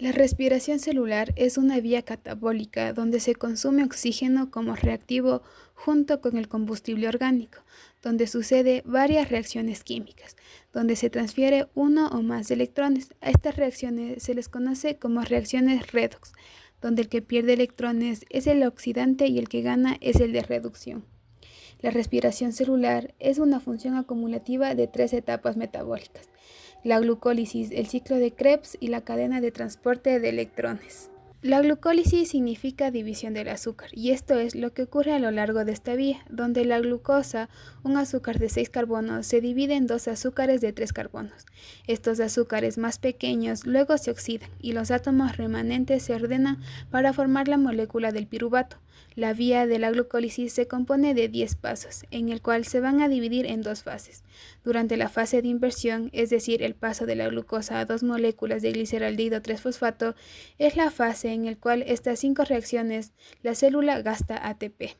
La respiración celular es una vía catabólica donde se consume oxígeno como reactivo junto con el combustible orgánico, donde sucede varias reacciones químicas, donde se transfiere uno o más electrones. A estas reacciones se les conoce como reacciones redox, donde el que pierde electrones es el oxidante y el que gana es el de reducción. La respiración celular es una función acumulativa de tres etapas metabólicas: la glucólisis, el ciclo de Krebs y la cadena de transporte de electrones. La glucólisis significa división del azúcar, y esto es lo que ocurre a lo largo de esta vía, donde la glucosa, un azúcar de 6 carbonos, se divide en dos azúcares de 3 carbonos. Estos azúcares más pequeños luego se oxidan y los átomos remanentes se ordenan para formar la molécula del piruvato. La vía de la glucólisis se compone de 10 pasos, en el cual se van a dividir en dos fases. Durante la fase de inversión, es decir, el paso de la glucosa a dos moléculas de gliceraldehido 3-fosfato, es la fase en la cual estas 5 reacciones la célula gasta ATP.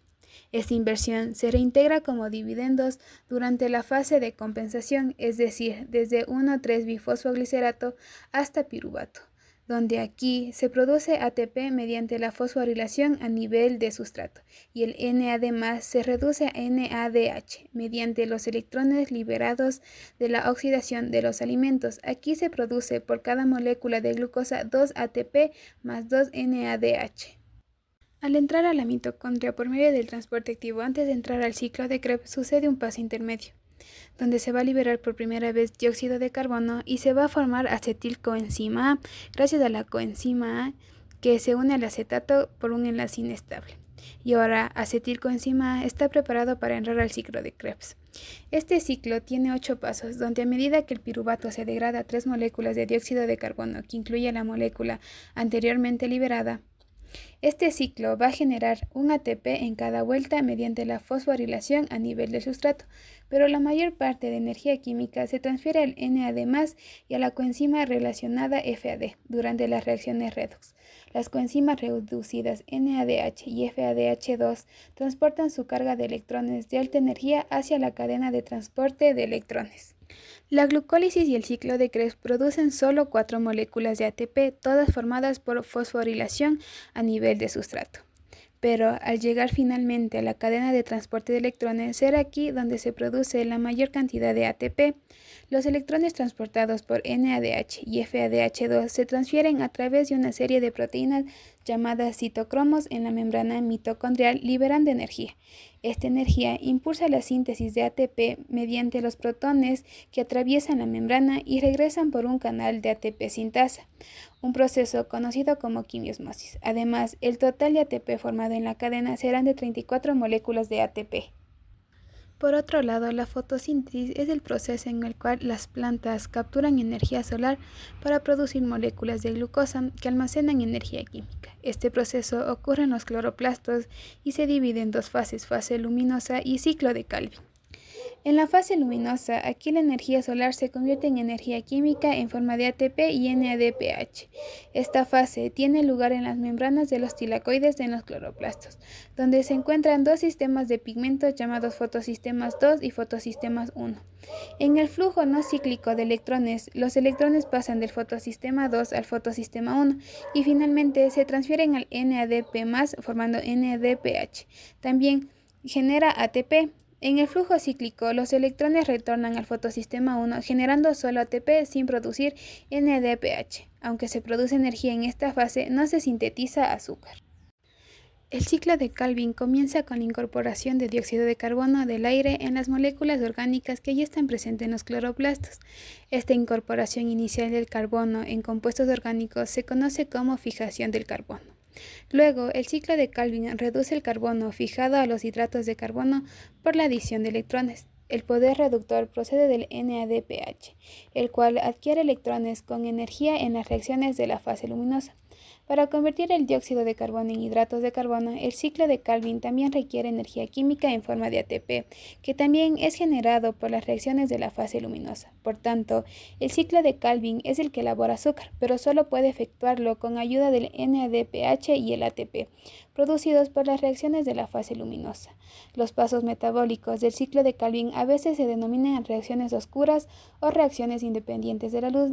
Esta inversión se reintegra como dividendos durante la fase de compensación, es decir, desde 1,3-bifosfoglicerato hasta piruvato, donde aquí se produce ATP mediante la fosforilación a nivel de sustrato, y el NAD+ se reduce a NADH mediante los electrones liberados de la oxidación de los alimentos. Aquí se produce por cada molécula de glucosa 2 ATP más 2 NADH. Al entrar a la mitocondria por medio del transporte activo antes de entrar al ciclo de Krebs, sucede un paso intermedio, donde se va a liberar por primera vez dióxido de carbono y se va a formar acetilcoenzima A, gracias a la coenzima A que se une al acetato por un enlace inestable. Y ahora acetilcoenzima A está preparado para entrar al ciclo de Krebs. Este ciclo tiene 8 pasos, donde a medida que el piruvato se degrada a 3 moléculas de dióxido de carbono, que incluye la molécula anteriormente liberada, este ciclo va a generar un ATP en cada vuelta mediante la fosforilación a nivel del sustrato, pero la mayor parte de energía química se transfiere al NAD+ y a la coenzima relacionada FAD durante las reacciones redox. Las coenzimas reducidas NADH y FADH2 transportan su carga de electrones de alta energía hacia la cadena de transporte de electrones. La glucólisis y el ciclo de Krebs producen solo 4 moléculas de ATP, todas formadas por fosforilación a nivel de sustrato. Pero al llegar finalmente a la cadena de transporte de electrones, será aquí donde se produce la mayor cantidad de ATP. Los electrones transportados por NADH y FADH2 se transfieren a través de una serie de proteínas llamadas citocromos en la membrana mitocondrial, liberando energía. Esta energía impulsa la síntesis de ATP mediante los protones que atraviesan la membrana y regresan por un canal de ATP sintasa, un proceso conocido como quimiosmosis. Además, el total de ATP formado en la cadena serán de 34 moléculas de ATP. Por otro lado, la fotosíntesis es el proceso en el cual las plantas capturan energía solar para producir moléculas de glucosa que almacenan energía química. Este proceso ocurre en los cloroplastos y se divide en dos fases: fase luminosa y ciclo de Calvin. En la fase luminosa, aquí la energía solar se convierte en energía química en forma de ATP y NADPH. Esta fase tiene lugar en las membranas de los tilacoides en los cloroplastos, donde se encuentran dos sistemas de pigmentos llamados fotosistemas 2 y fotosistemas 1. En el flujo no cíclico de electrones, los electrones pasan del fotosistema 2 al fotosistema 1 y finalmente se transfieren al NADP+, formando NADPH. También genera ATP. En el flujo cíclico, los electrones retornan al fotosistema 1 generando solo ATP sin producir NADPH. Aunque se produce energía en esta fase, no se sintetiza azúcar. El ciclo de Calvin comienza con la incorporación de dióxido de carbono del aire en las moléculas orgánicas que ya están presentes en los cloroplastos. Esta incorporación inicial del carbono en compuestos orgánicos se conoce como fijación del carbono. Luego, el ciclo de Calvin reduce el carbono fijado a los hidratos de carbono por la adición de electrones. El poder reductor procede del NADPH, el cual adquiere electrones con energía en las reacciones de la fase luminosa. Para convertir el dióxido de carbono en hidratos de carbono, el ciclo de Calvin también requiere energía química en forma de ATP, que también es generado por las reacciones de la fase luminosa. Por tanto, el ciclo de Calvin es el que elabora azúcar, pero solo puede efectuarlo con ayuda del NADPH y el ATP, producidos por las reacciones de la fase luminosa. Los pasos metabólicos del ciclo de Calvin a veces se denominan reacciones oscuras o reacciones independientes de la luz.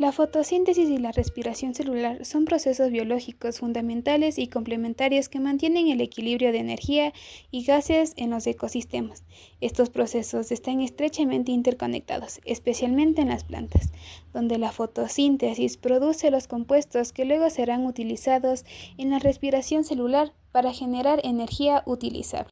La fotosíntesis y la respiración celular son procesos biológicos fundamentales y complementarios que mantienen el equilibrio de energía y gases en los ecosistemas. Estos procesos están estrechamente interconectados, especialmente en las plantas, donde la fotosíntesis produce los compuestos que luego serán utilizados en la respiración celular para generar energía utilizable.